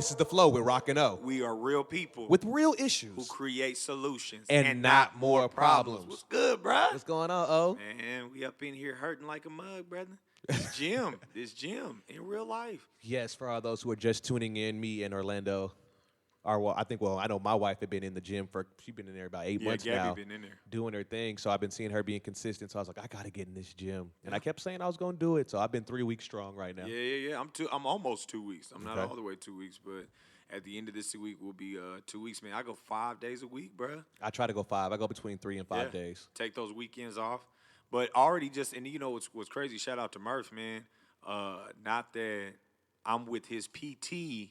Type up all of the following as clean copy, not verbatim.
This is the flow with Rock and O. We are real people With real who issues. create solutions And not more problems. What's good, bruh? What's going on, O? Man, we up in here hurting like a mug, brother. This gym, in real life. Yes, for all those who are just tuning in, me and Orlando I know my wife had been in the gym she's been in there about 8 months Gabby now. been in there. Doing her thing. So I've been seeing her being consistent. So I was like, I got to get in this gym. And I kept saying I was going to do it. So I've been 3 weeks strong right now. Yeah. I'm almost 2 weeks. I'm not Okay. all the way 2 weeks, but at the end of this week will be 2 weeks, man. I go 5 days a week, bruh. I try to go 5. I go between 3 and 5 days. Take those weekends off. But already and you know what's crazy, shout out to Murph, man. Not that I'm with his PT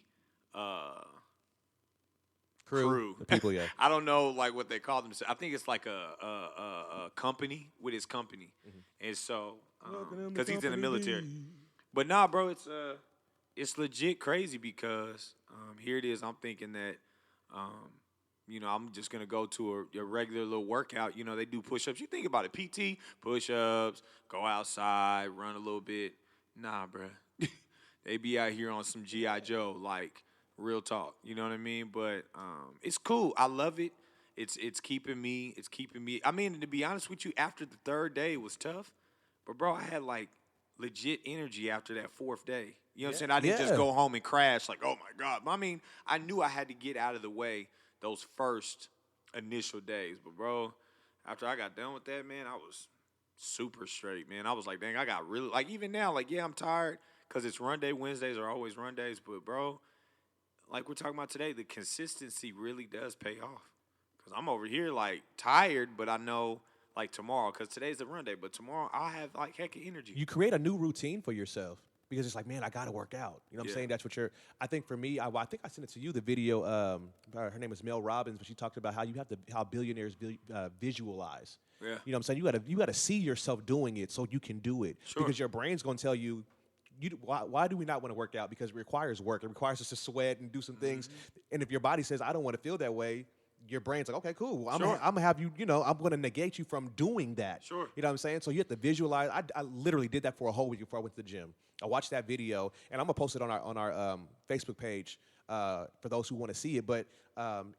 crew. The people, yeah. I don't know like what they call themselves. I think it's like a company with his company. And so because he's in the military. But nah, bro, it's legit crazy because here it is. I'm thinking that I'm just gonna go to a regular little workout. You know, they do push-ups. You think about it, PT, push-ups, go outside, run a little bit. Nah, bro. They be out here on some G.I. Joe, like real talk. You know what I mean? But it's cool. I love it. It's keeping me. I mean, to be honest with you, after the third day it was tough. But bro, I had like legit energy after that fourth day. You know what I'm saying? I didn't just go home and crash like, oh my God. I mean, I knew I had to get out of the way those first initial days. But bro, after I got done with that, man, I was super straight, man. I was like, dang, I got really, like even now, like, yeah, I'm tired because it's run day. Wednesdays are always run days. But bro, like we're talking about today, the consistency really does pay off. Because I'm over here like tired, but I know like tomorrow, because today's the run day, but tomorrow I'll have like heck of energy. You create a new routine for yourself because it's like, man, I got to work out. You know what I'm saying? That's what I think for me, I think I sent it to you, the video, her name is Mel Robbins, but she talked about how billionaires visualize. Yeah. You know what I'm saying? You got to see yourself doing it so you can do it. Sure. Because your brain's going to tell you, why do we not want to work out? Because it requires work. It requires us to sweat and do some things. And if your body says, I don't want to feel that way, your brain's like, okay, cool. I'm going to have you, I'm going to negate you from doing that. Sure. You know what I'm saying? So you have to visualize. I literally did that for a whole week before I went to the gym. I watched that video, and I'm going to post it on our Facebook page for those who want to see it. But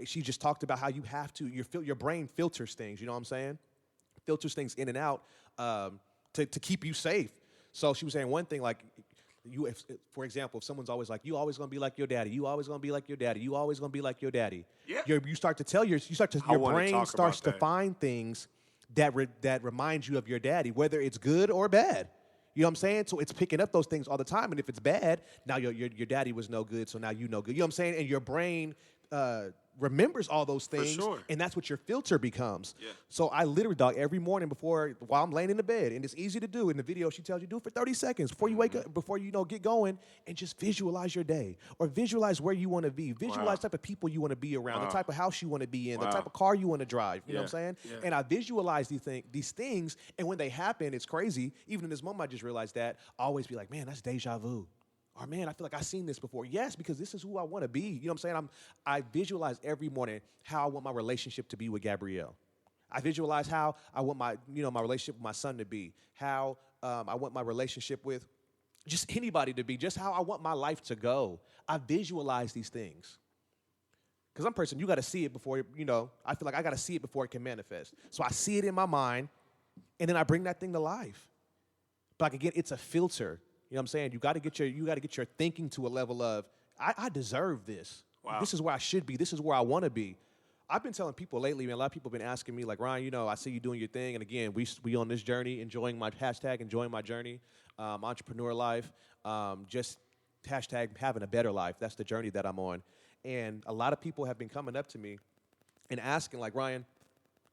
she just talked about how you have to, your brain filters things, you know what I'm saying? Filters things in and out to keep you safe. So she was saying one thing, like, for example, if someone's always like, you always gonna be like your daddy, you always gonna be like your daddy, you always gonna be like your daddy. Yeah. Your brain starts to find things that remind you of your daddy, whether it's good or bad. You know what I'm saying? So it's picking up those things all the time, and if it's bad, now your daddy was no good, so now you no good. You know what I'm saying? And your brain remembers all those things, and that's what your filter becomes. Yeah. So I literally, dog, every morning while I'm laying in the bed, and it's easy to do. In the video, she tells you do it for 30 seconds before you wake up, before you get going, and just visualize your day, or visualize where you want to be, visualize the type of people you want to be around, the type of house you want to be in, the type of car you want to drive. You know what I'm saying? Yeah. And I visualize these things, and when they happen, it's crazy. Even in this moment, I just realized that I always be like, man, that's deja vu. Or, man, I feel like I've seen this before. Yes, because this is who I want to be. You know what I'm saying? I visualize every morning how I want my relationship to be with Gabrielle. I visualize how I want my relationship with my son to be, how I want my relationship with just anybody to be, just how I want my life to go. I visualize these things. Because I'm a person, you got to see it before, I feel like I got to see it before it can manifest. So I see it in my mind, and then I bring that thing to life. But like, again, it's a filter. You know what I'm saying? You got to get your thinking to a level of, I deserve this. Wow. This is where I should be. This is where I want to be. I've been telling people lately, man, a lot of people have been asking me, like, Ryan, I see you doing your thing. And again, we on this journey, enjoying my journey, entrepreneur life, just hashtag having a better life. That's the journey that I'm on. And a lot of people have been coming up to me and asking, like, Ryan,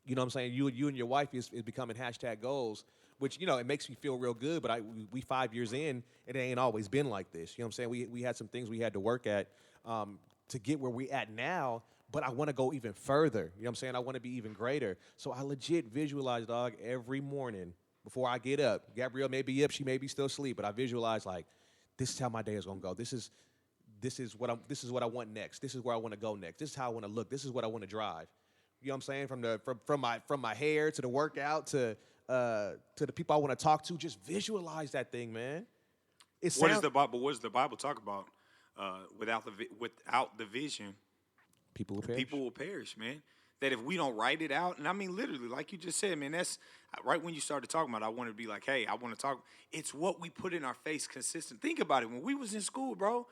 you know what I'm saying? You and your wife is becoming hashtag goals. Which, it makes me feel real good, but we 5 years in, it ain't always been like this. You know what I'm saying? We had some things we had to work at to get where we at now, but I want to go even further. You know what I'm saying? I want to be even greater. So I legit visualize, dog, every morning before I get up. Gabrielle may be up, she may be still asleep, but I visualize, like, this is how my day is going to go. This is what I want next. This is where I want to go next. This is how I want to look. This is what I want to drive. You know what I'm saying? From my hair to the workout to the people I want to talk to, just visualize that thing, man. What does the Bible talk about? without the vision, People will perish. people will perish, man. That if we don't write it out, and I mean literally, like you just said, man, that's right when you started talking about it, I wanted to be like, hey, I want to talk. It's what we put in our face consistent. Think about it. When we was in school, bro,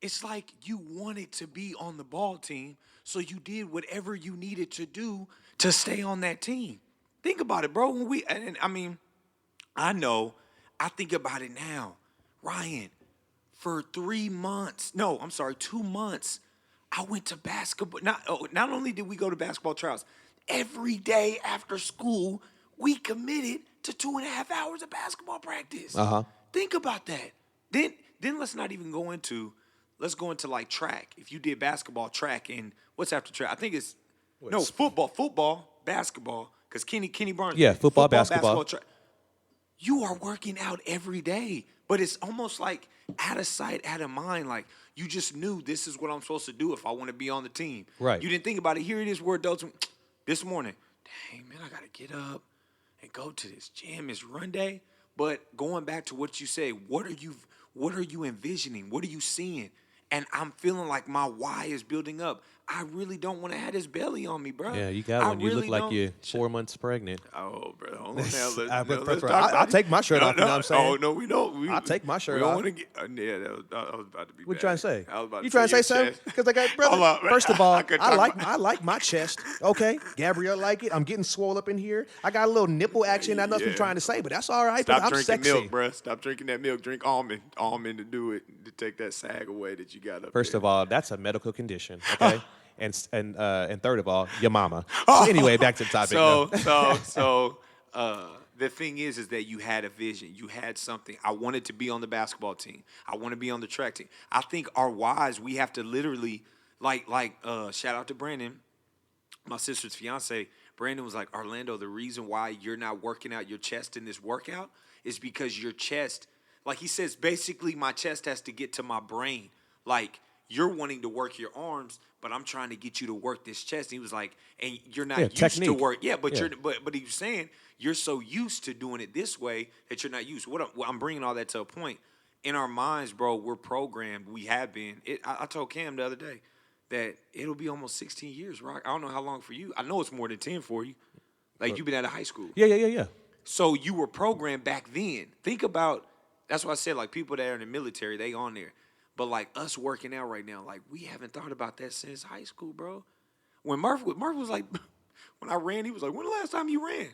it's like you wanted to be on the ball team, so you did whatever you needed to do to stay on that team. Think about it, bro. I mean, I know, I think about it now. Ryan, for 2 months, I went to basketball. Not only did we go to basketball trials, every day after school, we committed to 2.5 hours of basketball practice. Think about that. Then let's not even go into, let's go into like track. If you did basketball, track, and what's after track? I think it's football, basketball. Because Kenny Barnes. Yeah, football, basketball. Track. You are working out every day, but it's almost like out of sight, out of mind. Like you just knew this is what I'm supposed to do if I want to be on the team. Right. You didn't think about it. Here it is. We're adults. This morning, dang man, I gotta get up and go to this gym. It's run day. But going back to what you say, what are you envisioning? What are you seeing? And I'm feeling like my why is building up. I really don't want to have this belly on me, bro. Yeah, you got one. You look like you're 4 months pregnant. Oh, bro. Hold on now. I'll take my shirt off, you know what I'm saying? Oh, no, we don't. I'll take my shirt we don't off. want to get, yeah, I was about to be What you bad. trying to say? I was about You to trying to say your something? chest. Because I got, brother, Hold on, man. first of all, could talk about- I like my chest, okay? Gabrielle like it. I'm getting swole up in here. I got a little nipple action. I know what you're Yeah. trying to say, but that's all right. Stop I'm drinking sexy. milk, bro. Stop drinking that milk. Drink almond to do it, to take that sag away that you got up First there. of all, that's a medical condition, okay? And third of all, your mama. So anyway, back to the topic. So the thing is that you had a vision. You had something. I wanted to be on the basketball team. I want to be on the track team. I think our whys, we have to literally, like shout out to Brandon, my sister's fiance. Brandon was like, Orlando, the reason why you're not working out your chest in this workout is because your chest, like he says, basically my chest has to get to my brain. Like, you're wanting to work your arms, but I'm trying to get you to work this chest. And he was like, and you're not used technique. to work. Yeah, but Yeah. but he was saying you're so used to doing it this way that you're not used. I'm bringing all that to a point. In our minds, bro, we're programmed. We have been. I told Cam the other day that it'll be almost 16 years, Rock. I don't know how long for you. I know it's more than 10 for you. Like, you've been out of high school. Yeah. So you were programmed back then. Think about, that's why I said, like, people that are in the military, they on there. But, like, us working out right now, like, we haven't thought about that since high school, bro. When Murph was like, when I ran, he was like, when the last time you ran?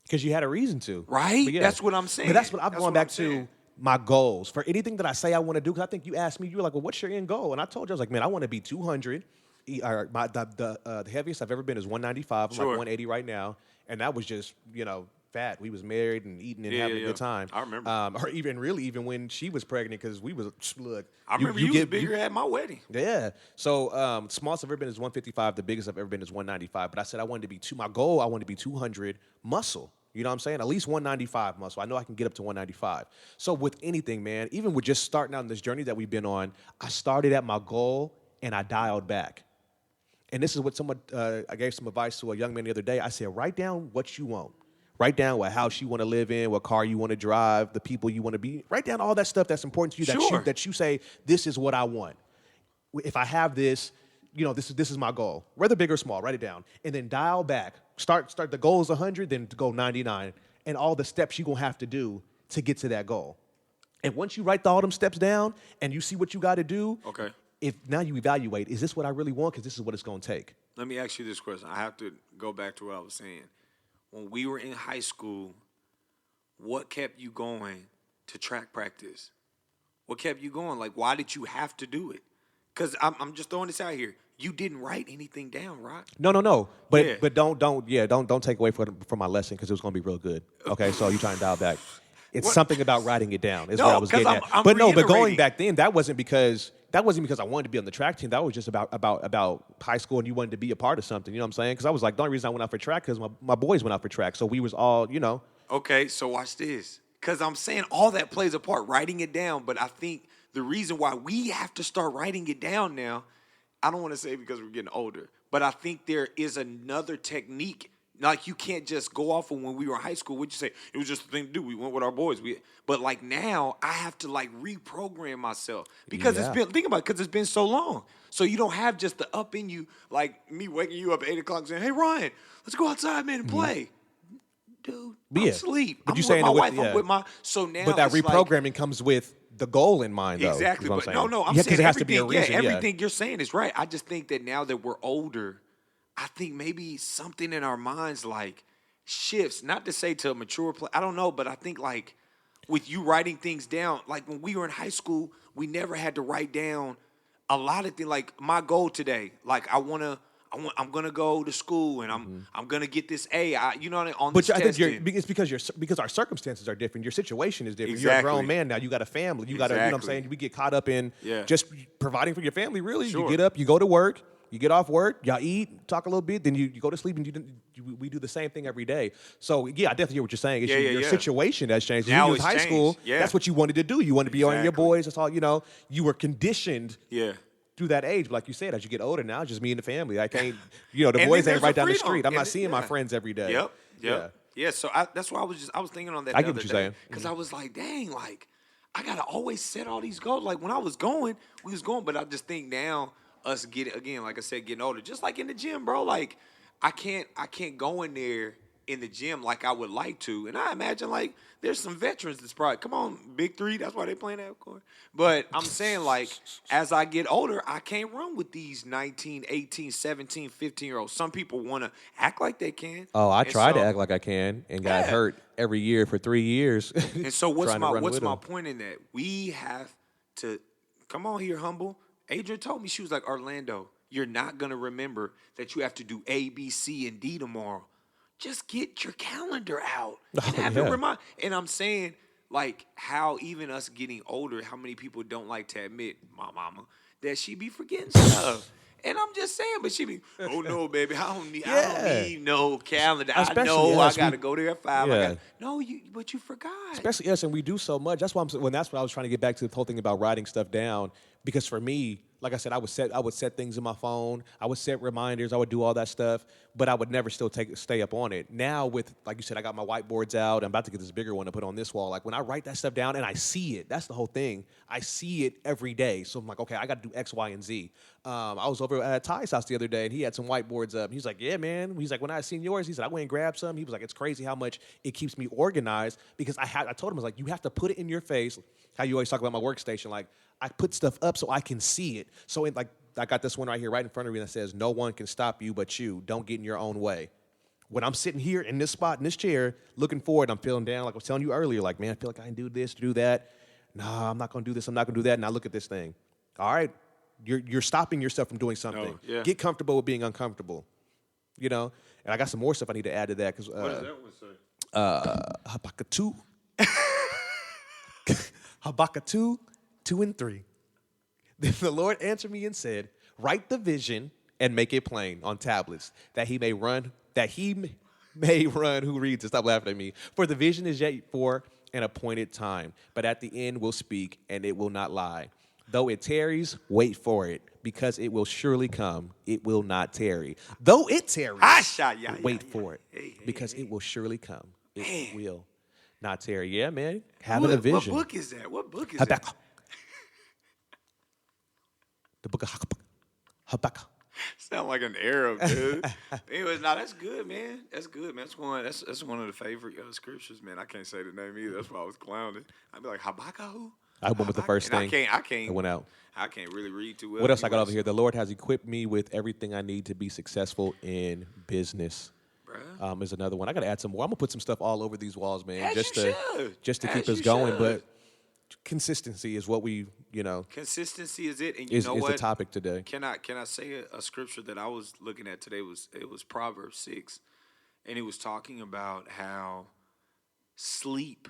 Because you had a reason to. Right? But yeah. That's what I'm saying. But that's what I'm That's going what back I'm saying. to my goals. For anything that I say I want to do, because I think you asked me, you were like, well, what's your end goal? And I told you, I was like, man, I want to be 200. The heaviest I've ever been is 195. I'm Sure. like 180 right now. And that was just, fat. We was married and eating and having a good time. I remember. Or even when she was pregnant, because we was, look. I remember you was bigger at my wedding. Yeah. So smallest I've ever been is 155. The biggest I've ever been is 195. But I said I wanted to be my goal, I wanted to be 200 muscle. You know what I'm saying? At least 195 muscle. I know I can get up to 195. So with anything, man, even with just starting out on this journey that we've been on, I started at my goal and I dialed back. And this is what I gave some advice to a young man the other day. I said, write down what you want. Write down what house you want to live in, what car you want to drive, the people you want to be. Write down all that stuff that's important to you, Sure. that you say, this is what I want. If I have this, this is my goal. Whether big or small, write it down. And then dial back. Start the goal is 100, then to go 99. And all the steps you're going to have to do to get to that goal. And once you write all them steps down and you see what you got to do, Okay. if now you evaluate, is this what I really want? Because this is what it's going to take. Let me ask you this question. I have to go back to what I was saying. When we were in high school, what kept you going to track practice? What kept you going? Like, why did you have to do it? Because I'm just throwing this out here. You didn't write anything down, right? No. But Yeah. but don't take away from my lesson because it was going to be real good. Okay, so you trying to dial back. It's something about writing it down is No, what I was 'cause getting at. I'm But going reiterating. back then, that wasn't because I wanted to be on the track team. That was just about high school and you wanted to be a part of something. You know what I'm saying? Because I was like, the only reason I went out for track because my boys went out for track. So we was all, Okay, so watch this. Because I'm saying all that plays a part, writing it down. But I think the reason why we have to start writing it down now, I don't want to say because we're getting older, but I think there is another technique Like, you can't just go off of when we were in high school. What'd you say? It was just a thing to do. We went with our boys. But like now, I have to like reprogram myself because it's been, think about it, because it's been so long. So you don't have just the up in you, like me waking you up at 8 o'clock saying, hey, Ryan, let's go outside, man, and play. Dude, I'm asleep. But I'm you're with saying my that wife. I'm with my, so now But that it's reprogramming like, comes with the goal in mind, though. exactly. But I'm no, I'm saying saying it has to be a everything, reason. everything you're saying is right. I just think that now that we're older, I think maybe something in our minds like shifts. Not to say to a mature play, I don't know, but I think like with you writing things down, like when we were in high school, we never had to write down a lot of things. Like my goal today, like I'm gonna go to school and I'm gonna get this A. You know, on But this I test. think it's because our circumstances are different. Your situation is different. You're a Exactly. grown man now. You got a family. You got to, you know what I'm saying? We get caught up in just providing for your family, really. Sure. You get up, you go to work, you get off work, y'all eat, talk a little bit, then you go to sleep, and we do the same thing every day. So, yeah, I definitely hear what you're saying. It's your situation has changed. Now When you was it's high changed. school, Yeah. that's what you wanted to do. You wanted to be on your Exactly. boys. That's all, you know. You were conditioned Yeah. through that age. But like you said, as you get older now, it's just me and the family. I can't, the And boys then ain't there's right a down the freedom. street. I'm And not seeing my yeah. friends every day. Yep. Yeah. So that's why I was thinking on that. I the get other what you're day, saying. because I was like, dang, like I gotta always set all these goals. Like when I was going, we was going, but I just think now us getting like I said, getting older, just like in the gym, bro. Like I can't go in there in the gym like I would like to, and I imagine like there's some veterans that's probably come on Big Three. That's why they playing that court. But I'm saying like as I get older, I can't run with these 19, 18, 17, 15-year-olds. Some people want to act like they can. Oh, I And tried to so- act like I can and got Yeah. hurt every year for 3 years. And so what's trying to run my with 'em. point in that? We have to come on here, humble. Adrian told me, she was like, Orlando, you're not gonna remember that you have to do A, B, C, and D tomorrow. Just get your calendar out and have it yeah. remind. And I'm saying, like, how even us getting older, how many people don't like to admit, my mama, that she be forgetting stuff. And I'm just saying, but she be, oh no, baby, I don't need no calendar. Especially I know us, I gotta go there at 5. Yeah. But you forgot. Especially us, and we do so much. That's why that's what I was trying to get back to the whole thing about writing stuff down. Because for me, like I said, I would set things in my phone. I would set reminders. I would do all that stuff, but I would never stay up on it. Now with, like you said, I got my whiteboards out. I'm about to get this bigger one to put on this wall. Like when I write that stuff down and I see it, that's the whole thing. I see it every day. So I'm like, okay, I got to do X, Y, and Z. I was over at Ty's house the other day, and he had some whiteboards up. He's like, yeah, man. He's like, when I seen yours, he said, I went and grabbed some. He was like, it's crazy how much it keeps me organized because I told him, I was like, you have to put it in your face. How you always talk about my workstation. Like, I put stuff up so I can see it. So like, I got this one right here, right in front of me that says, no one can stop you but you. Don't get in your own way. When I'm sitting here in this spot, in this chair, looking forward, I'm feeling down, like I was telling you earlier, like, man, I feel like I can do this, do that. Nah, I'm not going to do this. I'm not going to do that. And I look at this thing. All right, you're stopping yourself from doing something. No, yeah. Get comfortable with being uncomfortable, you know? And I got some more stuff I need to add to that. Cause, What does that one say? Habakkuk 2. Habakkuk 2, 2 and 3. Then the Lord answered me and said, write the vision and make it plain on tablets, that he may run who reads it. Stop laughing at me. For the vision is yet for an appointed time, but at the end will speak, and it will not lie. Though it tarries, wait for it, because it will surely come. It will not tarry. Though it tarries, wait for it, because it will surely come. It will not tarry. Yeah, man. Having a vision. What book is that? What book is Habakkuk. that? The book of Habakkuk. Sound like an Arab, dude. Anyways, that's good, man. That's good, man. That's one of the favorite scriptures, man. I can't say the name either. That's why I was clowning. I'd be like, Habakkuk? I went with the first And thing. I can't. It went out. I can't really read too well. What else I got over here? The Lord has equipped me with everything I need to be successful in business. Bruh. Is another one. I got to add some more. I'm gonna put some stuff all over these walls, man, As just you to should. just to As keep us you going. should. But consistency is what we, Consistency is it, and you is know the what? topic today. Can I say a scripture that I was looking at today? It was Proverbs 6, and it was talking about how sleep,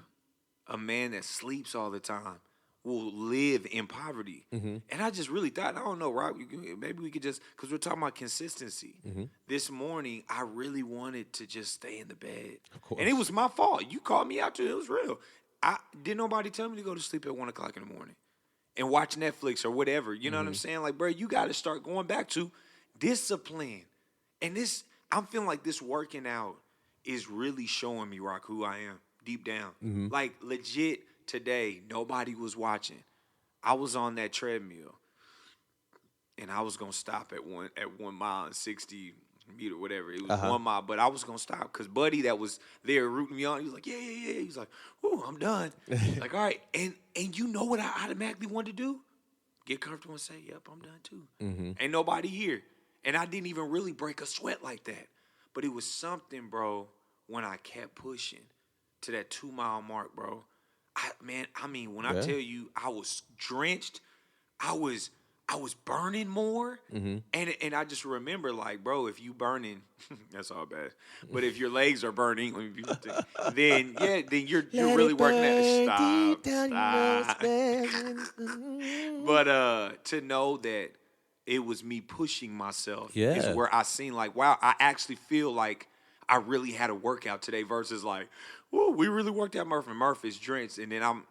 a man that sleeps all the time, will live in poverty. Mm-hmm. And I just really thought, I don't know, Rob, maybe we could just, because we're talking about consistency. Mm-hmm. This morning, I really wanted to just stay in the bed. Of course. And it was my fault. You called me out to it. It was real. Didn't nobody tell me to go to sleep at 1 o'clock in the morning and watch Netflix or whatever. You know what I'm saying? Like, bro, you got to start going back to discipline. And I'm feeling like this working out is really showing me, Rock, who I am deep down. Like legit today, nobody was watching. I was on that treadmill, and I was gonna stop at 1 mile and 60 meter, whatever. It was 1 mile, but I was gonna stop because Buddy that was there rooting me on, he was like, yeah. He's like, ooh, I'm done. Like, all right, and you know what I automatically wanted to do? Get comfortable and say, yep, I'm done too. Ain't nobody here. And I didn't even really break a sweat like that. But it was something, bro, when I kept pushing to that 2 mile mark, bro. When I tell you I was drenched, I was burning more. And I just remember, like, bro, if you burning, that's all bad. But if your legs are burning, then you're really working at stop. But to know that it was me pushing myself is where I seen like, wow, I actually feel like I really had a workout today versus like, whoa, we really worked out Murph, and Murph is drenched, and then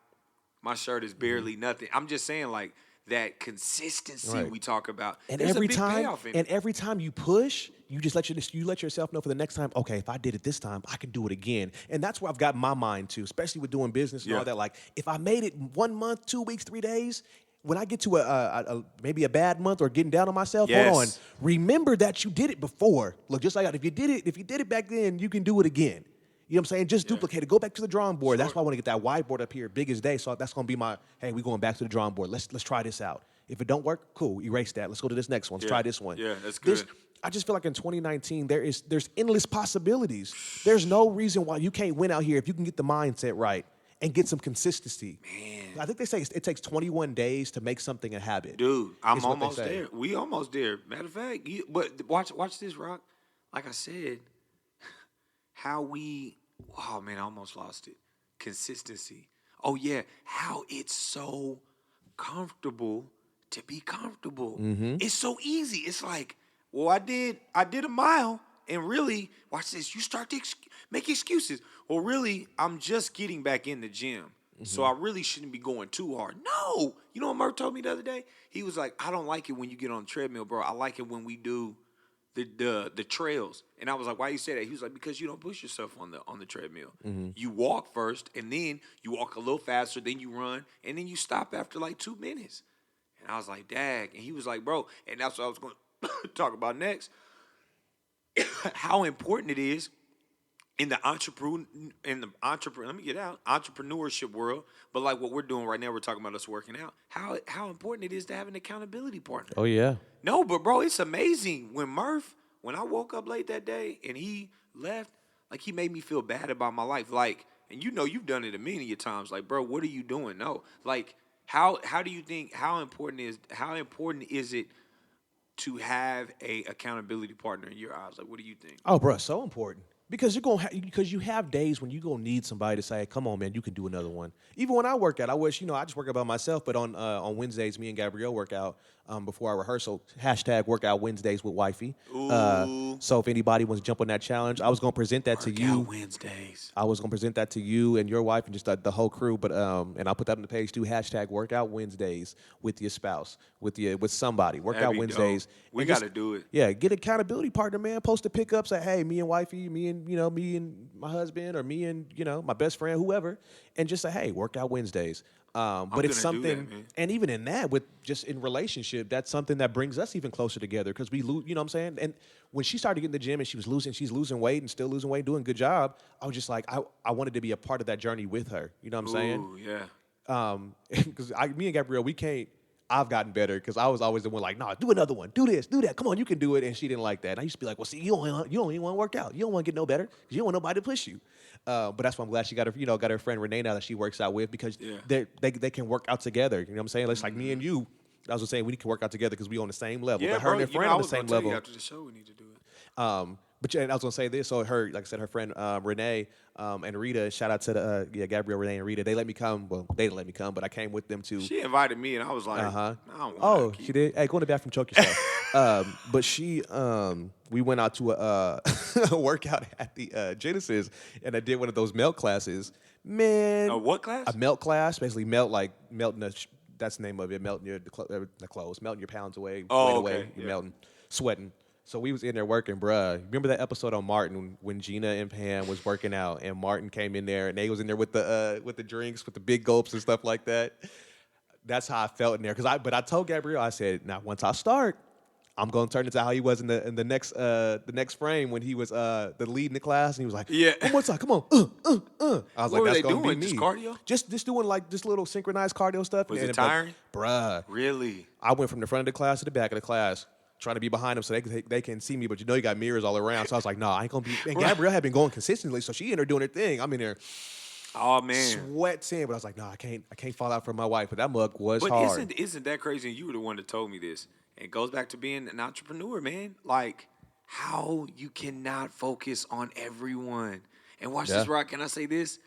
my shirt is barely nothing. I'm just saying, like, that consistency we talk about. And there's every a big time, payoff in it. every time you push, you just let yourself know for the next time. Okay, if I did it this time, I can do it again. And that's where I've got my mind to, especially with doing business and all that. Like, if I made it 1 month, 2 weeks, 3 days, when I get to maybe a bad month or getting down on myself, hold on. Remember that you did it before. Look, just like that. If you did it back then, you can do it again. You know what I'm saying? Just duplicate it. Go back to the drawing board. That's why I want to get that whiteboard up here, big as day. So that's going to be my, hey, we're going back to the drawing board. Let's try this out. If it don't work, cool, erase that. Let's go to this next one. Let's try this one. Yeah, that's good. I just feel like in 2019, there's endless possibilities. There's no reason why you can't win out here if you can get the mindset right and get some consistency. Man. I think they say it takes 21 days to make something a habit. Dude, I'm almost there. We almost there. Matter of fact, but watch this, Rock. Like I said, oh man, I almost lost it. Consistency. Oh yeah, how it's so comfortable to be comfortable. It's so easy. It's like, well, I did a mile, and really, watch this. You start to make excuses. Well, really, I'm just getting back in the gym, so I really shouldn't be going too hard. No, you know what Murph told me the other day? He was like, I don't like it when you get on the treadmill, bro. I like it when we do the trails. And I was like, why you say that? He was like, because you don't push yourself on the treadmill. You walk first, and then you walk a little faster, then you run, and then you stop after like 2 minutes. And I was like, dag. And he was like, bro, and that's what I was going to talk about next. How important it is in the entrepreneurship world, but like what we're doing right now, we're talking about us working out. How important it is to have an accountability partner. Oh yeah. No, but bro, it's amazing when I woke up late that day and he left, like he made me feel bad about my life. Like, and you know you've done it a million times. Like, bro, what are you doing? No, like how do you think how important is it to have a accountability partner in your eyes? Like, what do you think? Oh, bro, so important. Because because you have days when you're going to need somebody to say, come on, man, you can do another one. Even when I work out, I wish, I just work out by myself, but on Wednesdays, me and Gabrielle work out before our rehearsal. # workout Wednesdays with wifey. So if anybody wants to jump on that challenge, I was going to present that to you. Wednesdays. I was going to present that to you and your wife and just the whole crew, but and I'll put that on the page too. # workout Wednesdays with your spouse, with somebody. Workout Wednesdays. Dope. We got to do it. Yeah, get an accountability partner, man. Post a pickup, say, hey, me and wifey, me and my husband, or me and my best friend, whoever, and just say, hey, workout Wednesdays. But it's something, and even in that, with just in relationship, that's something that brings us even closer together because we lose. You know what I'm saying? And when she started getting in the gym and she's losing weight and still losing weight, doing a good job, I was just like, I wanted to be a part of that journey with her. You know what I'm saying? Ooh, yeah. Because me and Gabrielle, we can't. I've gotten better because I was always the one like, nah, do another one, do this, do that. Come on, you can do it. And she didn't like that. And I used to be like, well, see, you don't even want to work out. You don't want to get no better because you don't want nobody to push you. But that's why I'm glad she got her friend Renee now that she works out with because they can work out together. You know what I'm saying? It's like me and you. I was saying we need to work out together because we on the same level. Yeah, but her and her friend on the same level. After the show, we need to do it. But I was gonna say this. So like I said, her friend Renee and Rita. Shout out to Gabrielle, Renee, and Rita. They let me come. Well, they didn't let me come, but I came with them too. She invited me, and I was like, I don't want to. She did. Hey, go in the bathroom, choke yourself. But we went out to a workout at the Genesis, and I did one of those melt classes. Man, a what class? A melt class, basically melting. That's the name of it. Melting the clothes, melting your pounds away, weight away. You're melting, sweating. So we was in there working, bruh. Remember that episode on Martin when Gina and Pam was working out, and Martin came in there, and they was in there with the drinks, with the big gulps and stuff like that. That's how I felt in there. But I told Gabrielle, I said, now once I start, I'm gonna turn into how he was in the next frame when he was the lead in the class, and he was like, Yeah. one more time, come on, I was What like, were that's they gonna doing? be Just me. cardio? Just doing like this little synchronized cardio stuff. Was and it but, tiring? bruh? Really? I went from the front of the class to the back of the class, trying to be behind them so they can see me, but you got mirrors all around. So I was like, I ain't gonna be. And Right. Gabrielle had been going consistently, so she in there doing her thing. I'm in there Oh man. sweating, but I was like, I can't fall out for my wife. But that mug was But hard. isn't that crazy? And you were the one that told me this. It goes back to being an entrepreneur, man. Like how you cannot focus on everyone. And watch this, Yeah. Rock. Can I say this?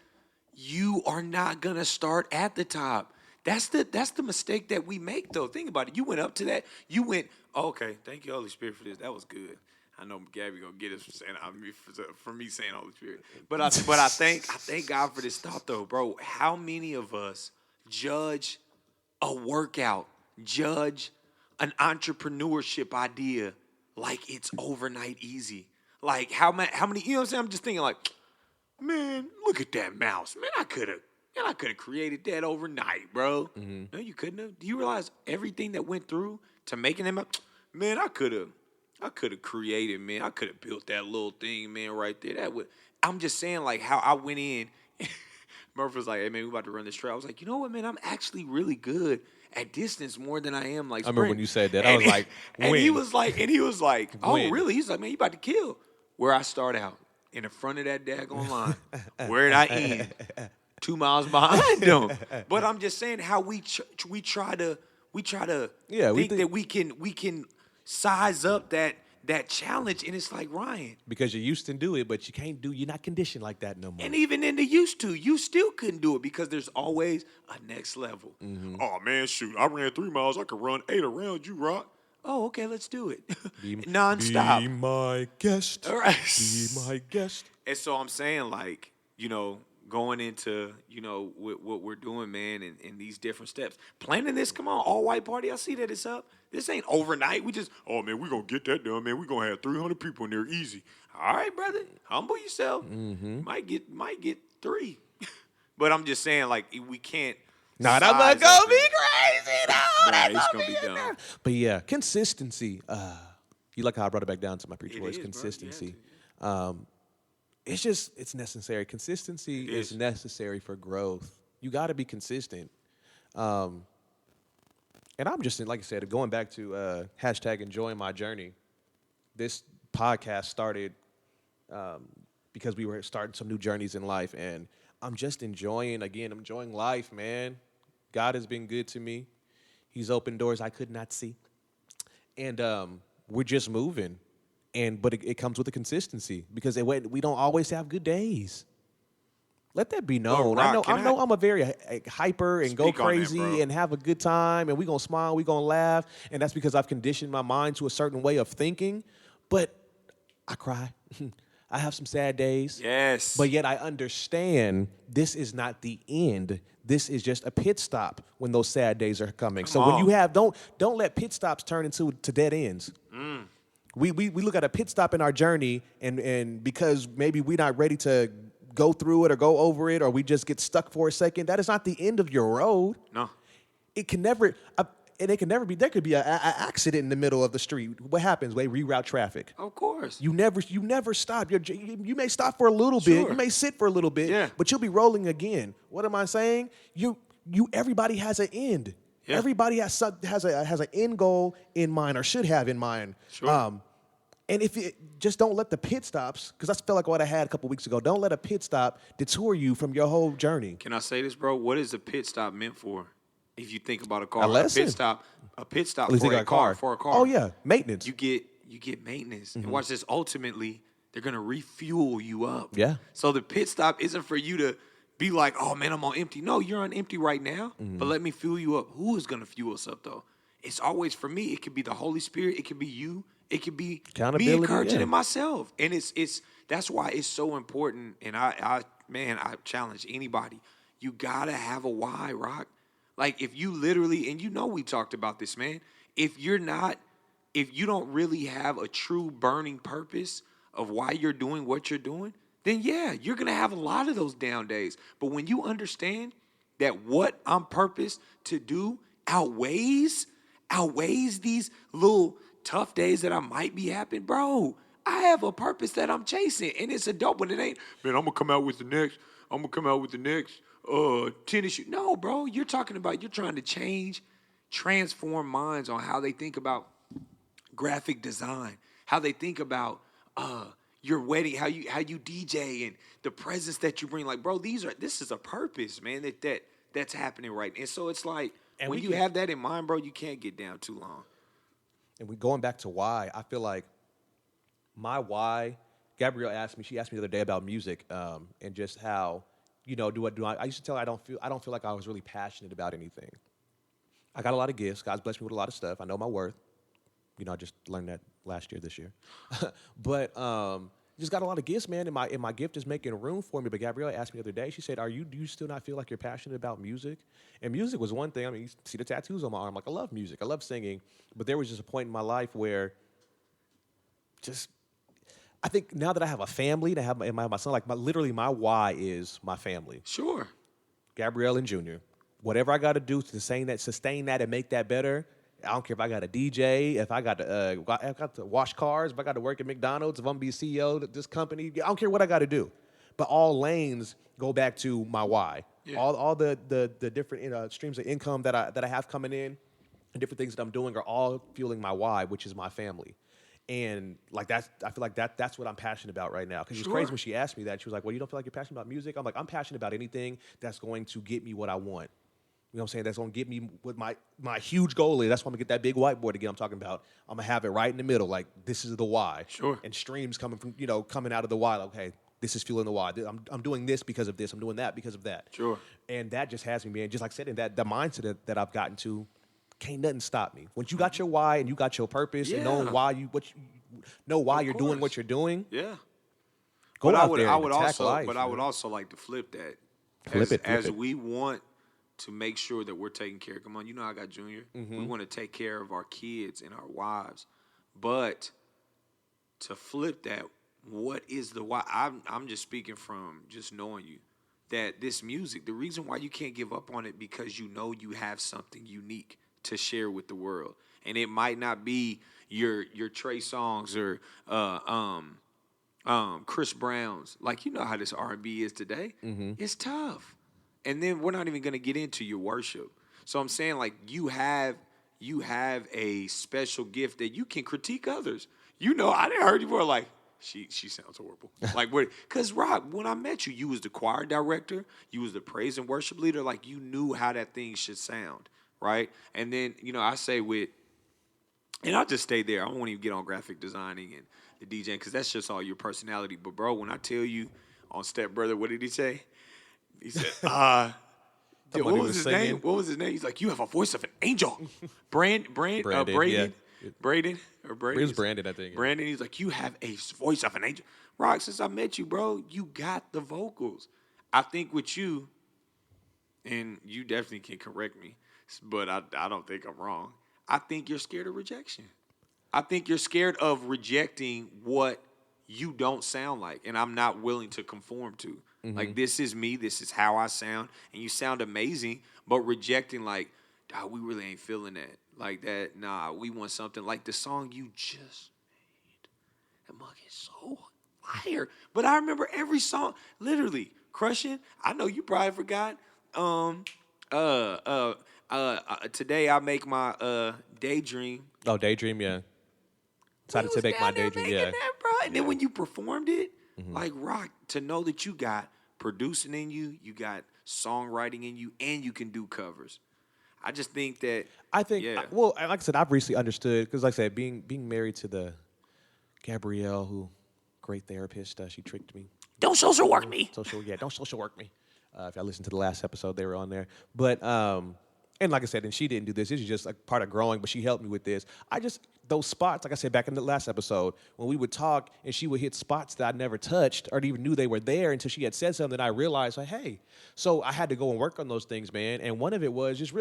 You are not gonna start at the top. That's the mistake that we make, though. Think about it. You went up to that. You went, okay. Thank you, Holy Spirit, for this. That was good. I know Gabby gonna get us for saying for me saying Holy Spirit, but I thank God for this thought, though, bro. How many of us judge a workout, judge an entrepreneurship idea like it's overnight easy? Like how many? You know what I'm saying? I'm just thinking like, man, look at that mouse, man. I could have created that overnight, bro. No, you couldn't have. Do you realize everything that went through to making them up? Man, I could have created, man. I could have built that little thing, man, right there. I'm just saying, like, how I went in. Murph was like, hey, man, we about to run this trail. I was like, you know what, man? I'm actually really good at distance more than I am, like, I remember when sprint. you said that. I was like, and he when? was like, oh, When? really? He's like, man, you about to kill. Where I start out, in the front of that daggone line. Where did I end? 2 miles behind them. But I'm just saying how we try to Yeah, we think that we can size up that challenge, and it's like, Ryan. Because you used to do it, but you're not conditioned like that no more. And even in the used to, you still couldn't do it because there's always a next level. Oh man, shoot! I ran 3 miles. I could run 8 around you, Rock. Oh, okay, let's do it. Nonstop. Be my guest. All right. Be my guest. And so I'm saying, like, going into, what we're doing, man, and these different steps. Planning this, come on, all white party. I see that it's up. This ain't overnight. We just, oh, man, we're going to get that done, man. We're going to have 300 people in there easy. All right, brother, humble yourself. Might get 3. But I'm just saying, like, we can't. Nah, that's size gonna up be and- crazy, though. Nah, That's it's gonna gonna be in dumb. there. But yeah, consistency. You like how I brought it back down to my preacher It words, is, bro. You had consistency. to. It's necessary. Consistency It is is. necessary for growth. You got to be consistent. And I'm just, like I said, going back to hashtag enjoying my journey. This podcast started because we were starting some new journeys in life, and I'm just enjoying life, man. God has been good to me. He's opened doors I could not see. And we're just moving. But it comes with a consistency because we don't always have good days. Let that be known. Rock, I know I'm a very hyper and go Speak on that, crazy bro. and have a good time, and we're going to smile, we're going to laugh, and that's because I've conditioned my mind to a certain way of thinking. But I cry. I have some sad days. Yes. But yet I understand this is not the end. This is just a pit stop when those sad days are coming. So when you have, don't let pit stops turn into dead ends. We look at a pit stop in our journey, and because maybe we're not ready to go through it or go over it, or we just get stuck for a second, that is not the end of your road. No. It can never, and it can never be. There could be an accident in the middle of the street. What happens? They reroute traffic. Of course. You never stop. You may stop for a little bit. Sure. You may sit for a little bit. Yeah. But you'll be rolling again. What am I saying? Everybody has an end. Yeah. Everybody has an end goal in mind, or should have in mind. Sure. And if it just don't let the pit stops, because that's felt like what I had a couple weeks ago. Don't let a pit stop detour you from your whole journey. Can I say this, bro? What is a pit stop meant for? If you think about a car, A lesson. a pit stop At least for they got a car. For a car. Oh yeah, maintenance. You get maintenance. And watch this. Ultimately, they're gonna refuel you up. Yeah. So the pit stop isn't for you to be like, oh man, I'm on empty. No, you're on empty right now. But let me fuel you up. Who is gonna fuel us up though? It's always for me. It could be the Holy Spirit. It could be you. It could be me Accountability, encouraging yeah. it myself. And it's that's why it's so important. And I challenge anybody. You gotta have a why, Rock. Like if you literally, and we talked about this, man. If you're not if you don't really have a true burning purpose of why you're doing what you're doing, then yeah, you're gonna have a lot of those down days. But when you understand that what I'm purposed to do outweighs these little tough days that I might be having, bro, I have a purpose that I'm chasing, and it's a dope one. It ain't, man, I'm gonna come out with the next tennis shoe. No, bro, you're talking about you're trying to transform minds on how they think about graphic design, how they think about your wedding, how you DJ and the presence that you bring. Like, bro, this is a purpose, man, that's happening right. And so it's like And when you have that in mind, bro, you can't get down too long. And we going back to why, I feel like my why, Gabrielle asked me the other day about music, and just how, I used to tell her I don't feel like I was really passionate about anything. I got a lot of gifts. God's blessed me with a lot of stuff. I know my worth. I just learned that this year. But just got a lot of gifts, man, and my gift is making room for me. But Gabrielle asked me the other day, she said, do you still not feel like you're passionate about music? And music was one thing. I mean, you see the tattoos on my arm. Like, I love music. I love singing. But there was just a point in my life where I think now that I have a family, and I have my son, like literally my why is my family. Sure. Gabrielle and Junior. Whatever I got to do to sustain that and make that better. I don't care if I got a DJ, if I got to wash cars, if I got to work at McDonald's, if I'm be CEO of this company. I don't care what I got to do. But all lanes go back to my why. Yeah. All the different streams of income that I have coming in and different things that I'm doing are all fueling my why, which is my family. And like I feel like that's what I'm passionate about right now. Because it was crazy when she asked me that. She was like, well, you don't feel like you're passionate about music? I'm like, I'm passionate about anything that's going to get me what I want. You know what I'm saying? That's going to get me what my huge goal is. That's why I'm going to get that big whiteboard again I'm talking about. I'm going to have it right in the middle. Like, this is the why. Sure. And streams coming out of the why. Like, okay, this is fueling the why. I'm doing this because of this. I'm doing that because of that. Sure. And that just has me, man. Just like I said, in that the mindset that I've gotten to, can't nothing stop me. Once you got your why and you got your purpose and knowing why you're doing what you're doing. Yeah. Go out there I and would attack also, life. but I would also like to flip that. Flip it. As we want to make sure that we're taking care. Come on, I got Junior. Mm-hmm. We want to take care of our kids and our wives. But to flip that, what is the why? I'm just speaking from just knowing you. That this music, the reason why you can't give up on it because you know you have something unique to share with the world. And it might not be your Trey Songz or Chris Brown's. Like, you know how this R&B is today. Mm-hmm. It's tough. And then we're not even going to get into your worship. So I'm saying, like, you have a special gift that you can critique others. I didn't heard you before, like, she sounds horrible. Like, because, Rob, when I met you, you was the choir director. You was the praise and worship leader. Like, you knew how that thing should sound, right? And then, I say and I'll just stay there. I won't even get on graphic designing and the DJing because that's just all your personality. But, bro, when I tell you on Step Brother, what did he say? He said, what was his name? What was his name? He's like, you have a voice of an angel. Braden. Yeah. Braden. It was Brandon, I think. Yeah. Brandon, he's like, you have a voice of an angel. Rock, since I met you, bro, you got the vocals. I think with you, and you definitely can correct me, but I don't think I'm wrong. I think you're scared of rejection. I think you're scared of rejecting what you don't sound like, and I'm not willing to conform to. Mm-hmm. Like, this is me, this is how I sound, and you sound amazing, but rejecting, like, we really ain't feeling that. Like that, nah, we want something like the song you just made. That mug is so fire. But I remember every song, literally, Crushing. I know you probably forgot. Today I make my daydream. Oh, daydream, yeah. Decided to make my daydream, yeah. That, bro. And then when you performed it, like, Rock, to know that you got producing in you, you got songwriting in you, and you can do covers. I just think that. Well, like I said, I've recently understood because, like I said, being married to the Gabrielle, who great therapist, she tricked me. Don't social work me. Don't social work me. If I listened to the last episode, they were on there. But and like I said, and she didn't do this. This is just like part of growing, but she helped me with this. Those spots, like I said back in the last episode, when we would talk and she would hit spots that I never touched or even knew they were there until she had said something, I realized, like, hey. So I had to go and work on those things, man. And one of it was just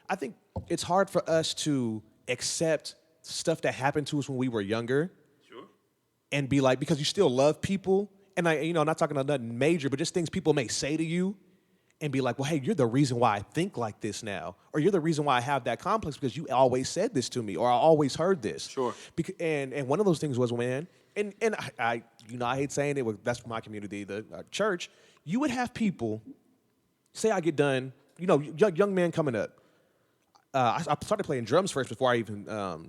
I think it's hard for us to accept stuff that happened to us when we were younger Sure. and be like, because you still love people, and not talking about nothing major, but just things people may say to you and be like, well, hey, you're the reason why I think like this now, or you're the reason why I have that complex because you always said this to me, or I always heard this. Sure. And one of those things was, man, and I hate saying it, that's my community, the church. You would have people say, I get done, young man coming up. I started playing drums first before I even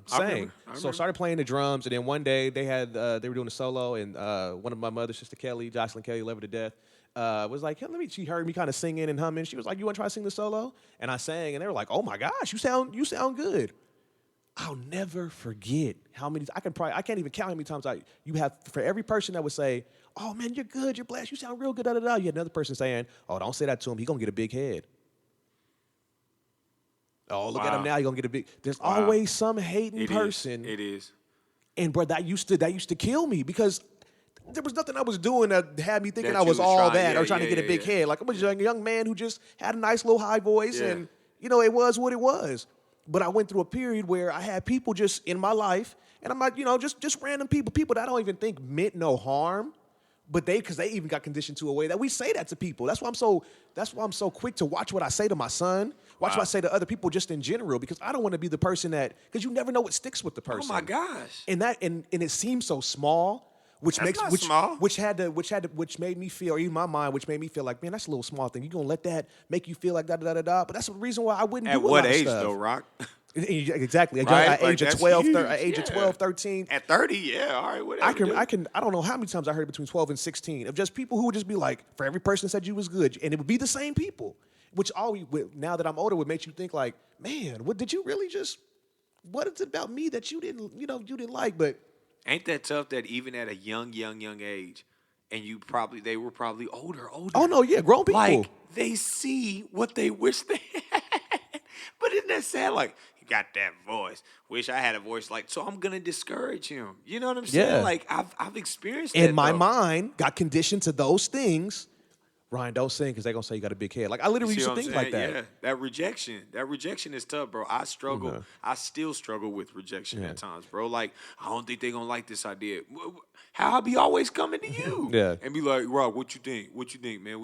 sang. So I started playing the drums, and then one day they were doing a solo, and one of my mother's sister Kelly, Jocelyn Kelly, love her to death, was like, hey, she heard me kind of singing and humming. She was like, you want to try to sing the solo? And I sang, and they were like, oh my gosh, you sound good. I'll never forget how many. I can't even count how many times you have for every person that would say, oh man, you're good, you're blessed, you sound real good, da da da. You had another person saying, oh, don't say that to him, he's gonna get a big head. Oh, look at him now. You're gonna get a big. There's always some hating person. It is. And bro, that used to kill me because there was nothing I was doing that had me thinking I was all that or trying to get a big head. Like I was a young man who just had a nice little high voice, and it was what it was. But I went through a period where I had people just in my life, and I'm like, just random people that I don't even think meant no harm. But because they even got conditioned to a way that we say that to people. That's why I'm so quick to watch what I say to my son, watch what I say to other people just in general, because I don't want to be the person because you never know what sticks with the person. Oh my gosh. And it seems so small, which small. which made me feel, or even my mind, which made me feel like, man, that's a little small thing. You're gonna let that make you feel like da da da da. But that's the reason why I wouldn't do a lot of stuff. At what age though, Rock? Exactly. Right? At age of 12, huge. age of 12, 13. At 30, yeah, all right, whatever. I don't know how many times I heard between 12 and 16 of just people who would just be like, for every person that said you was good, and it would be the same people, which now that I'm older would make you think like, man, what is it about me that you didn't like? But ain't that tough that even at a young age, and they were probably older. Oh no, yeah, grown people. Like they see what they wish they had. But isn't that sad? Like, he got that voice. Wish I had a voice like, so I'm gonna discourage him. You know what I'm saying? Yeah. Like I've experienced that. And my mind got conditioned to those things. Ryan, don't sing because they're gonna say you got a big head. Like I literally used to think like that. Yeah, that rejection is tough, bro. I struggle. I still struggle with rejection at times, bro. Like, I don't think they're gonna like this idea. How I be always coming to you. Yeah. And be like, Rob, what you think? What you think, man?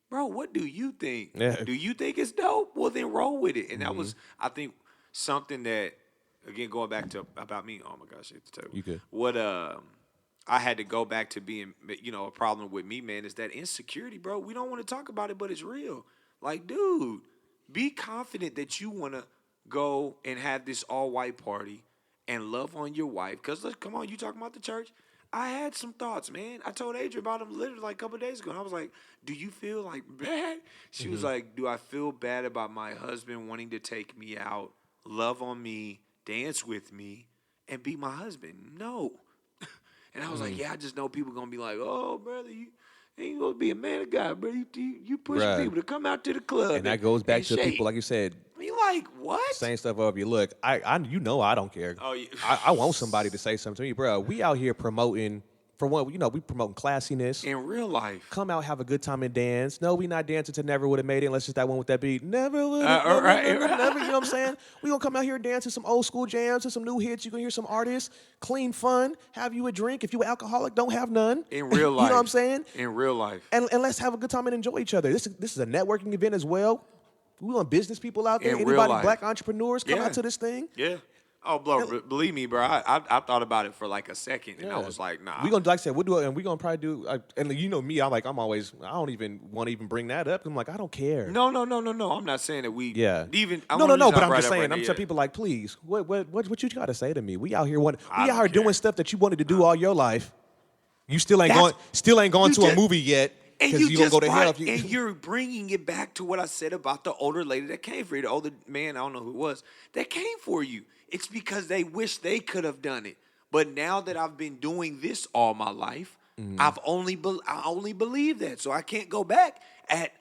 Bro, what do you think? Yeah. Do you think it's dope? Well, then roll with it. And that was, I think, something that, again, going back to about me. Oh my gosh, it's terrible. You good? What I had to go back to being, a problem with me, man, is that insecurity, bro. We don't want to talk about it, but it's real. Like, dude, be confident that you want to go and have this all-white party and love on your wife. Because, come on, you talking about the church? I had some thoughts, man. I told Adrian about them literally like a couple of days ago. And I was like, do you feel like bad? She was like, do I feel bad about my husband wanting to take me out, love on me, dance with me, and be my husband? No. And I was like, yeah, I just know people going to be like, oh, brother, you ain't going to be a man of God, bro. You push people to come out to the club. And that goes back to shake. people, like you said, You like, what? saying stuff over you. Look, I don't care. Oh, yeah. I want somebody to say something to me, bro. We out here promoting, for one, we promoting classiness. In real life. Come out, have a good time and dance. No, we not dancing to Never Would Have Made It unless it's that one with that beat. Never would have, right. never, you know what I'm saying? We gonna come out here and dance to some old school jams and some new hits. You gonna hear some artists, clean fun, have you a drink. If you an alcoholic, don't have none. In real life. You know what I'm saying? In real life. And let's have a good time and enjoy each other. This is a networking event as well. We want business people out there. In real Anybody, life. black entrepreneurs, come Yeah. out to this thing. Yeah. Oh, bro, believe me, bro. I thought about it for like a second, and I was like, nah. We gonna, like I said, we'll do it, and we gonna probably do. And you know me, I don't even want to even bring that up. I'm like, I don't care. No. I'm not saying that we. Yeah. Even. No. But I'm just saying. I'm sure people like, please, what you got to say to me? We out here doing stuff that you wanted to do all your life. You still ain't going to a movie yet. And Because you gonna go to hell. And you're bringing it back to what I said about the older lady that came for you, the older man, I don't know who it was, that came for you. It's because they wish they could have done it. But now that I've been doing this all my life, I only believe that. So I can't go back at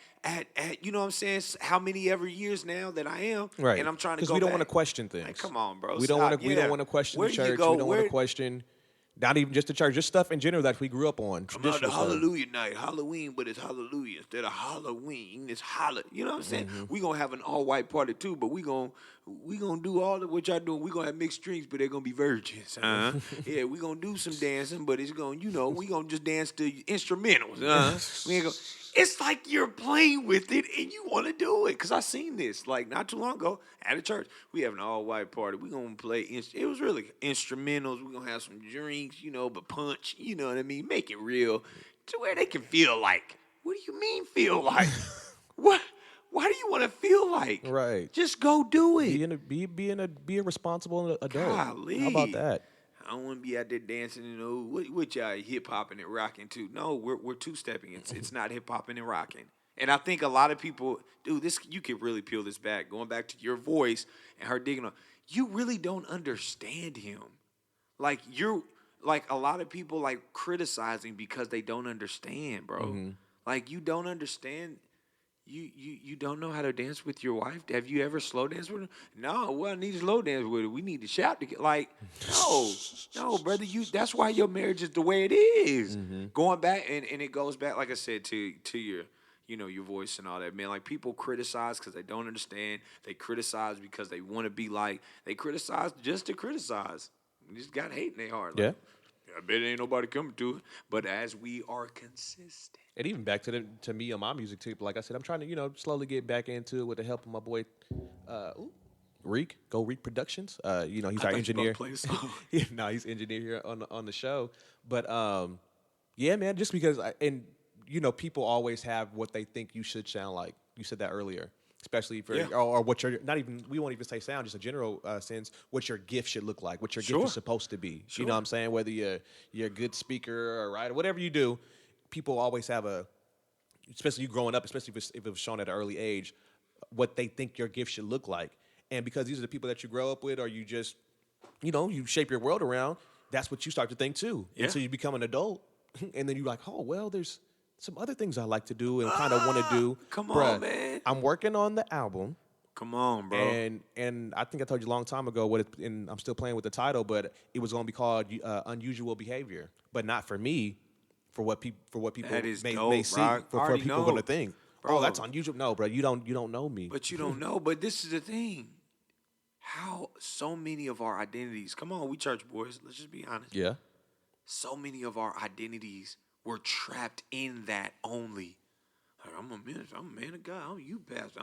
you know what I'm saying, how many ever years now that I am. Right. And I'm trying to go because we don't back. want to question things. Like, come on, bro. We don't want to question Where the do you church. go? We don't want to question. Not even just the church, just stuff in general that we grew up on. Come out to traditional stuff. Hallelujah night, Halloween, but it's Hallelujah instead of Halloween. It's You know what I'm saying? We gonna have an all white party too, but we gonna we gonna do all of what y'all doing. We gonna have mixed drinks, but they're gonna be virgins. Yeah, we gonna do some dancing, but it's gonna, we gonna just dance to instrumentals. We ain't gonna. It's like you're playing with it and you want to do it. Cause I seen this like not too long ago at a church. We have an all white party. We gonna play. It was really instrumentals. We gonna have some drinks, but punch. You know what I mean? Make it real to where they can feel like. What do you mean feel like? What? Why do you want to feel like? Right. Just go do it. Be a responsible adult. Golly. How about that? I don't want to be out there dancing, what y'all hip hopping and rocking to. No, we're two stepping. It's not hip hopping and rocking. And I think a lot of people, dude, you could really peel this back. Going back to your voice and her digging on, you really don't understand him. Like a lot of people like criticizing because they don't understand, bro. Mm-hmm. Like you don't understand. You don't know how to dance with your wife? Have you ever slow danced with her? No, well, I need to slow dance with her. We need to shout together. Like, no, brother. That's why your marriage is the way it is. Mm-hmm. Going back, and it goes back, like I said, to your, your voice and all that, man. Like people criticize because they don't understand. They criticize because they want to be like. They criticize just to criticize. You just got hate in their heart. Like, I bet ain't nobody coming to it. But as we are consistent. And even back to me on my music too. Like I said, I'm trying to slowly get back into it with the help of my boy, Reek Productions. He's our engineer. He's engineer here on the show. But yeah, man, just because people always have what they think you should sound like. You said that earlier, especially for or what your not even we won't even say sound, just a general sense. What your gift should look like, what your gift is supposed to be. Sure. You know what I'm saying? Whether you're a good speaker or writer, whatever you do. People always have especially you growing up, especially if it was shown at an early age, what they think your gift should look like. And because these are the people that you grow up with or you just, you shape your world around, that's what you start to think too. Yeah. Until you become an adult. And then you're like, oh, well, there's some other things I like to do and kind of want to do. Come on, man. I'm working on the album. Come on, bro. And I think I told you a long time ago, and I'm still playing with the title, but it was going to be called Unusual Behavior. But not for me. For what people may see, for what people are gonna think. Bro, oh, that's unusual. No, bro, you don't know me. But you don't know. But this is the thing. How so many of our identities? Come on, we church boys. Let's just be honest. Yeah. So many of our identities were trapped in that only. Like, I'm a minister. I'm a man of God. I'm you pastor.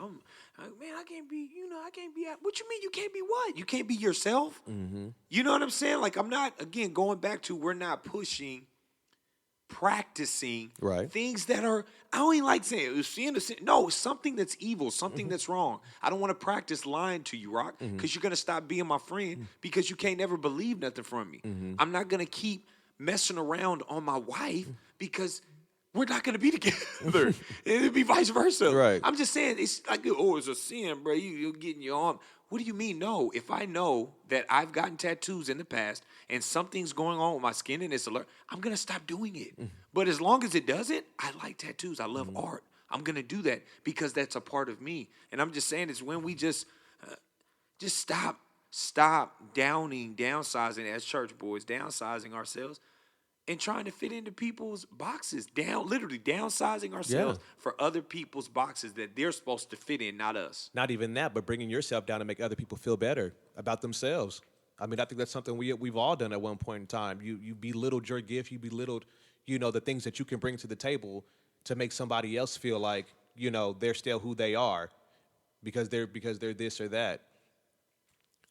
I can't be. I can't be. What you mean? You can't be what? You can't be yourself. Mm-hmm. You know what I'm saying? Like I'm not. Again, going back to we're not pushing. Practicing things that are, I don't even like saying it was sin. No, something that's evil, something that's wrong. I don't want to practice lying to you, Rock, because you're going to stop being my friend because you can't never believe nothing from me. I'm not going to keep messing around on my wife because we're not going to be together. It'd be vice versa. Right. I'm just saying, it's like, it's a sin, bro. You're getting your arm. What do you mean? No. If I know that I've gotten tattoos in the past and something's going on with my skin and it's alert, I'm going to stop doing it. But as long as it doesn't, I like tattoos. I love art. I'm going to do that because that's a part of me. And I'm just saying it's when we just stop downsizing as church boys, downsizing ourselves and trying to fit into people's boxes, literally downsizing ourselves for other people's boxes that they're supposed to fit in, not us. Not even that, but bringing yourself down to make other people feel better about themselves. I mean, I think that's something we've all done at one point in time. You belittled your gift, you belittled, the things that you can bring to the table to make somebody else feel like, they're still who they are because they're this or that.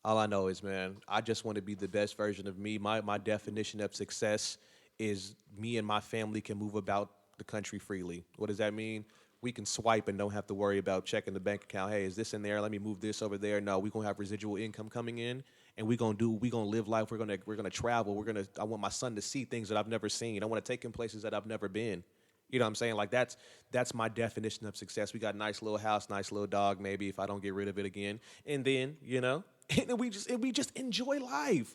All I know is, man, I just want to be the best version of me. My definition of success is me and my family can move about the country freely. What does that mean? We can swipe and don't have to worry about checking the bank account. Hey, is this in there? Let me move this over there. No, we're gonna have residual income coming in, and we're gonna live life. We're gonna travel. I want my son to see things that I've never seen. I want to take him places that I've never been. You know what I'm saying? Like that's my definition of success. We got a nice little house, nice little dog. Maybe if I don't get rid of it again, and then and then we just enjoy life.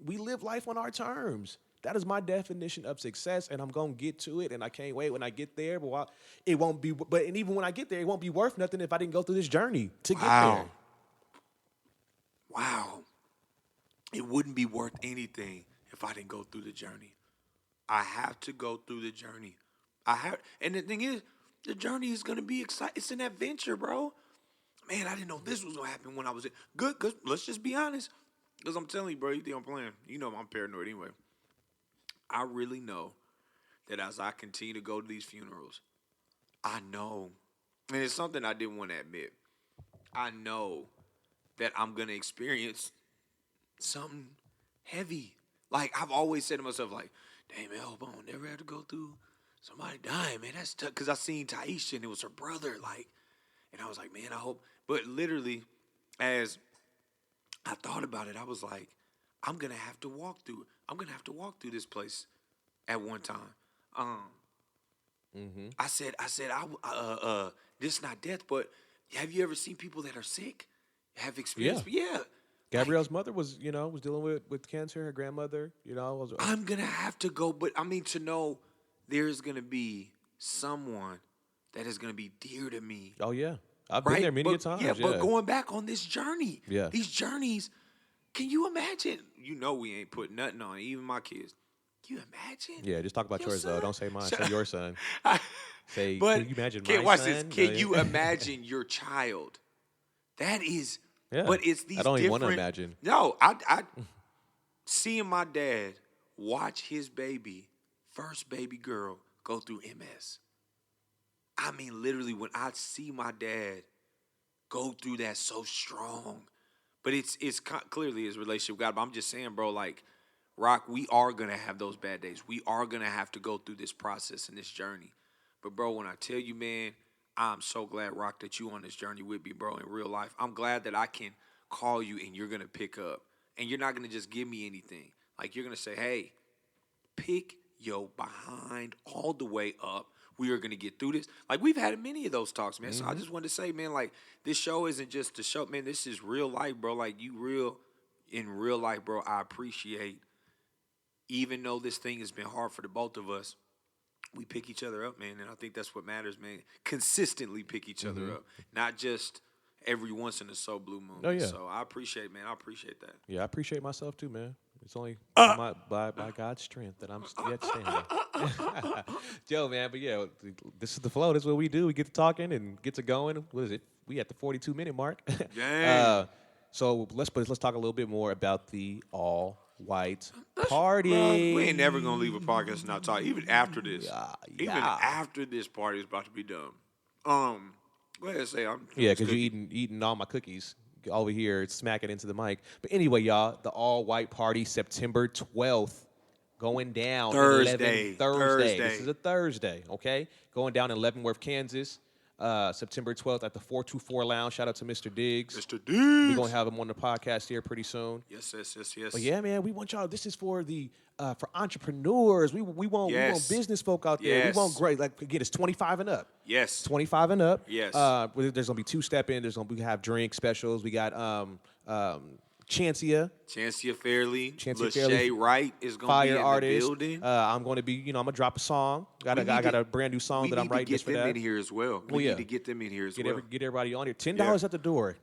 We live life on our terms. That is my definition of success, and I'm gonna get to it. And I can't wait when I get there. But it won't be. But and even when I get there, it won't be worth nothing if I didn't go through this journey to get there. Wow. It wouldn't be worth anything if I didn't go through the journey. I have to go through the journey. And the thing is, the journey is gonna be exciting. It's an adventure, bro. man, I didn't know this was gonna happen when I was good. Cause let's just be honest. Cause I'm telling you, bro, you think I'm playing? You know I'm paranoid anyway. I really know that as I continue to go to these funerals, I know, and it's something I didn't want to admit. I know that I'm gonna experience something heavy. Like I've always said to myself, like, "Damn, man, I hope I don't never have to go through somebody dying, man. That's tough." Cause I seen Taisha and it was her brother, like, and I was like, man, I hope. But literally, as I thought about it, I was like, I'm gonna have to walk through it. I'm gonna have to walk through this place at one time. I said, this is not death, but have you ever seen people that are sick? Have experience? Yeah. Gabrielle's mother was dealing with cancer. Her grandmother, I'm gonna have to go, but I mean to know there's gonna be someone that is gonna be dear to me. Oh yeah, I've been there many times. Yeah, but going back on this journey, Yeah. these journeys, can you imagine? You know we ain't put nothing on it, even my kids. Can you imagine? Yeah, just talk about Your yours though. son? Don't say mine. Say your son. Say, But can you imagine can, my watch son? this. Can you imagine your child? That is, Yeah. but it's these. I don't even want to imagine. No, I seeing my dad watch his baby, first baby girl, go through MS. I mean, literally, when I see my dad go through that so strong, but it's clearly his relationship with God. But I'm just saying, bro, like, Rock, we are gonna have those bad days. We are gonna have to go through this process and this journey. But bro, when I tell you, man, I'm so glad, Rock, that you on this journey with me, bro, in real life. I'm glad that I can call you and you're gonna pick up. And you're not gonna just give me anything. Like, you're gonna say, hey, pick your behind all the way up. We are gonna get through this. Like, we've had many of those talks, man. So I just wanted to say, man, like, this show isn't just the show, man. This is real life, bro. Like, in real life, bro, I appreciate, even though this thing has been hard for the both of us, we pick each other up, man. And I think that's what matters, man. Consistently pick each other up, not just every once in a so blue moon. Oh, yeah. So I appreciate, man. I appreciate that. Yeah, I appreciate myself too, man. It's only by God's strength that I'm yet standing. Yo, man, but yeah, this is the flow. This is what we do. We get to talking and get to going. What is it? We at the 42-minute mark. Dang. So let's talk a little bit more about the all-white party. Bro, we ain't never gonna leave a podcast and not talk. Even after this, even yeah. after this party is about to be done. Go ahead and say I'm. Yeah, because you're eating all my cookies over here, smacking into the mic. But anyway, y'all, the all-white party, September 12th, going down. Thursday. Thursday. This is a Thursday, okay? Going down in Leavenworth, Kansas. September 12th at the 424 Lounge. Shout out to Mr. Diggs. Mr. Diggs. We're going to have him on the podcast here pretty soon. Yes. But yeah, man, we want y'all. This is for the for entrepreneurs. We want business folk out there. Yes. We want great. Like, again, it's 25 and up. Yes. 25 and up. Yes. There's going to be two-step in. There's going to be have drink specials. We got Chancia Fairley. Chancia Lachey Fairley, Wright is going to fire be in artist. the building. I'm going to be, I'm going to drop a song. I got a brand new song that I'm writing just for We need to get that. them in here as well. We need to get them in here as well. Get everybody on here. $10 at the door.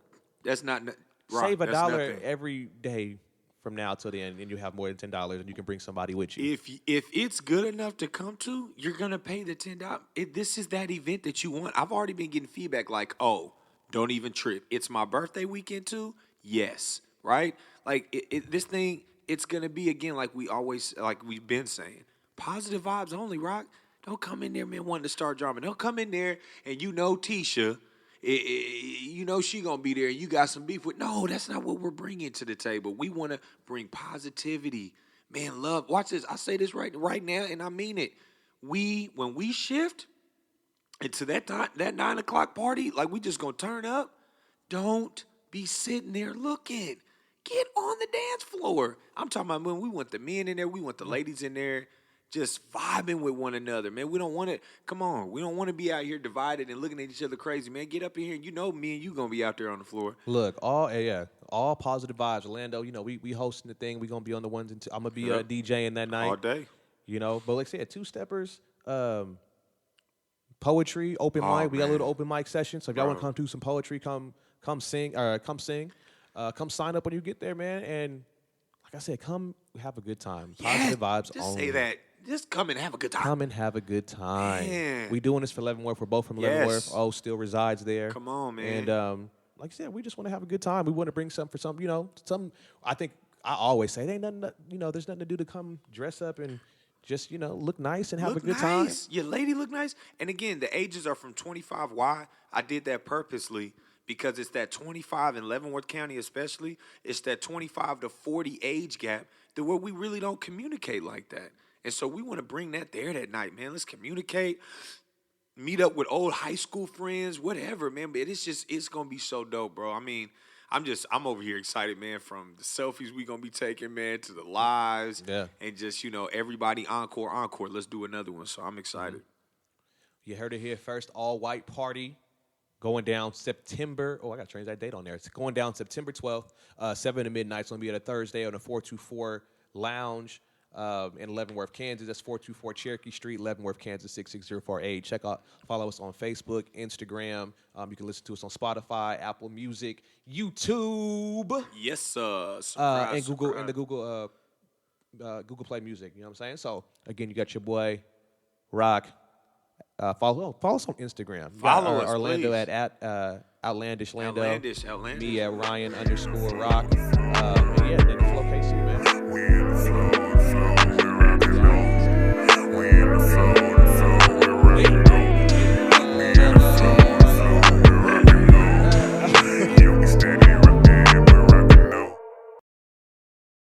That's not Save that's $1 nothing. every day from now till the end, and you have more than $10, and you can bring somebody with you. If it's good enough to come to, you're gonna pay the $10. This is that event that you want. I've already been getting feedback like, "Oh, don't even trip. It's my birthday weekend too." Yes, right. Like this thing, it's gonna be again like we've been saying, positive vibes only. Rock. Don't come in there, man, wanting to start drama. Don't come in there and Tisha. You know she gonna be there and you got some beef with. No, that's not what we're bringing to the table. We want to bring positivity, man, love. Watch this. I say this right now and I mean it. When we shift into that 9 o'clock party, like we just gonna turn up. Don't be sitting there looking. Get on the dance floor. I'm talking about when we want the men in there, we want the ladies in there. Just vibing with one another, man. We don't want to, come on. We don't want to be out here divided and looking at each other crazy, man. Get up in here. You know me and you going to be out there on the floor. Look, all positive vibes. Orlando, we hosting the thing. We going to be on the ones and two. I'm going to be DJing that night. All day. But like I said, two-steppers, poetry, open mic. We got a little open mic session. So if y'all want to come do some poetry, come sing. Come sign up when you get there, man. And like I said, come have a good time. Positive vibes just only. say that. Just come and have a good time. Come and have a good time. Man. We doing this for Leavenworth. We're both from Leavenworth. Oh, still resides there. Come on, man. And like I said, we just want to have a good time. We want to bring some for some, some. I think I always say, it ain't nothing. There's nothing to do to come dress up and just look nice and have a good time. Your lady look nice. And again, the ages are from 25. Why? I did that purposely because it's that 25 in Leavenworth County especially. It's that 25 to 40 age gap that where we really don't communicate like that. And so we want to bring that there that night, man. Let's communicate, meet up with old high school friends, whatever, man. But it's going to be so dope, bro. I mean, I'm over here excited, man, from the selfies we going to be taking, man, to the lives. Yeah. And just, everybody encore. Let's do another one. So I'm excited. You heard it here first. All-white party going down September. Oh, I got to change that date on there. It's going down September 12th, 7 to midnight. It's going to be at a Thursday on the 424 Lounge in Leavenworth, Kansas. That's 424 Cherokee Street, Leavenworth, Kansas, 66048. Follow us on Facebook, Instagram. You can listen to us on Spotify, Apple Music, YouTube. Yes, sir. And Google and the Google Play Music. You know what I'm saying? So again, you got your boy Rock. Follow us on Instagram. Follow us, Orlando please. at Outlandish Lando. Outlandish. Me at Ryan _Rock.